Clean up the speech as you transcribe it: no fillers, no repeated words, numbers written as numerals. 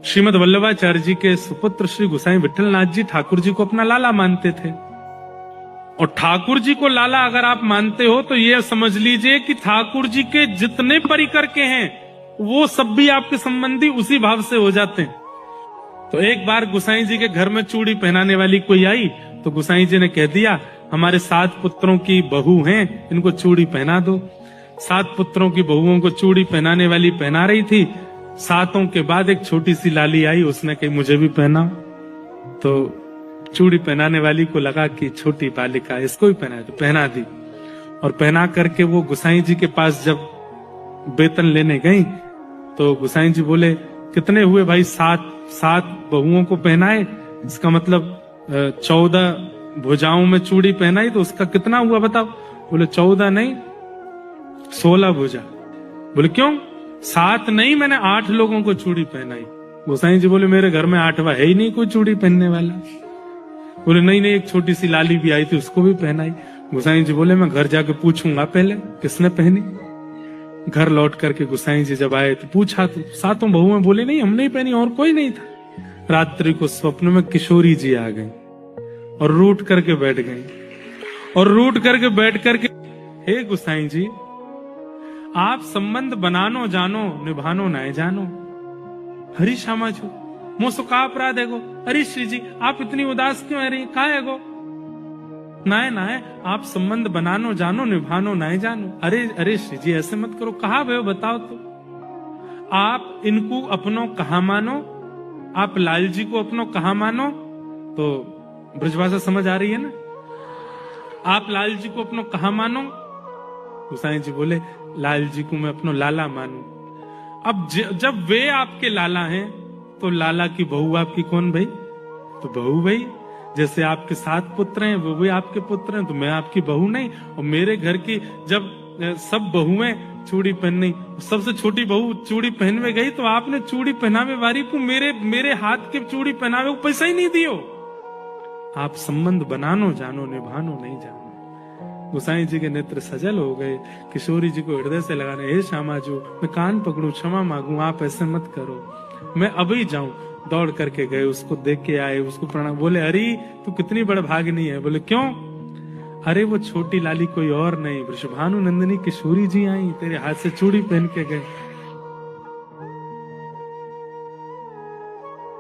श्रीमद वल्लभाचार्य जी के सुपुत्र श्री गोसाई विठलनाथ जी ठाकुर जी को अपना लाला मानते थे। और ठाकुर जी को लाला अगर आप मानते हो तो ये समझ लीजिए कि ठाकुर जी के जितने परिकर के हैं वो सब भी आपके संबंधी उसी भाव से हो जाते हैं। तो एक बार गोसाई जी के घर में चूड़ी पहनाने वाली कोई आई तो गोसाई जी ने कह दिया, हमारे 7 पुत्रों की बहू हैं, इनको चूड़ी पहना दो। 7 पुत्रों की बहुओं को चूड़ी पहनाने वाली पहना रही थी। 7 के बाद एक छोटी सी लाली आई, उसने कही मुझे भी पहनाओ। तो चूड़ी पहनाने वाली को लगा कि छोटी बालिका इसको भी पहना, तो पहना दी। और पहना करके वो गोसाई जी के पास जब वेतन लेने गई तो गोसाई जी बोले, कितने हुए भाई? 7 बहुओं को पहनाए, इसका मतलब 14 भुजाओं में चूड़ी पहनाई, तो उसका कितना हुआ बताओ? बोले 14 नहीं 16 भुजा। बोले क्यों? 7 नहीं, मैंने 8 लोगों को चूड़ी पहनाई। गोसाई जी बोले मेरे घर में 8वां है ही नहीं कोई चूड़ी पहनने वाला। बोले नहीं नहीं, एक छोटी सी लाली भी आई थी, उसको भी पहनाई। गोसाई जी बोले मैं घर जाके पूछूंगा पहले किसने पहनी। घर लौट करके गोसाई जी जब आए तो पूछा तो 7 बहुएं बोले नहीं हमने ही पहनी, और कोई नहीं था। रात्रि को स्वप्न में किशोरी जी आ गई और रूठ करके बैठ गई। और रूठ करके बैठ करके, हे गोसाई जी, आप संबंध बनानो जानो निभानो नाय जानो। हरी श्यामा जो मोसो का अपराध है गो? अरे श्री जी आप इतनी उदास क्यों है रही? कहा है गो? नाय नाय, आप संबंध बनानो जानो निभानो नाय जानो। अरे अरे श्री जी ऐसे मत करो, कहा भय बताओ तो। आप इनको अपनों कहा मानो? आप लाल जी को अपनों कहा मानो? तो ब्रजभाषा समझ आ रही है ना? आप लाल जी को अपनों कहा मानो? गोसाई जी बोले लाल जी को मैं अपनो लाला मानू। अब जब वे आपके लाला हैं तो लाला की बहू आपकी कौन भाई? तो बहू भाई, जैसे आपके 7 पुत्र हैं वो भी आपके पुत्र हैं, तो मैं आपकी बहू नहीं? और मेरे घर की जब सब बहुएं चूड़ी पहननी, सबसे छोटी बहू चूड़ी पहनवे गई तो आपने चूड़ी पहनावे वाली को मेरे हाथ के चूड़ी पहनावे को पैसा ही नहीं दियो। आप संबंध बनानो जानो निभानो नहीं जानो। गोसाई जी के नेत्र सजल हो गए। किशोरी जी को हृदय से लगाने, हे श्यामा जो मैं कान पकड़ू क्षमा मांगू, आप ऐसे मत करो, मैं अभी जाऊं। दौड़ करके गए, उसको देख के आए, उसको प्रणाम। बोले अरे तू कितनी बड़ भागनी है। बोले क्यों? अरे वो छोटी लाली कोई और नहीं, वृषभानु नंदिनी किशोरी जी आई, तेरे हाथ से चूड़ी पहन के गए।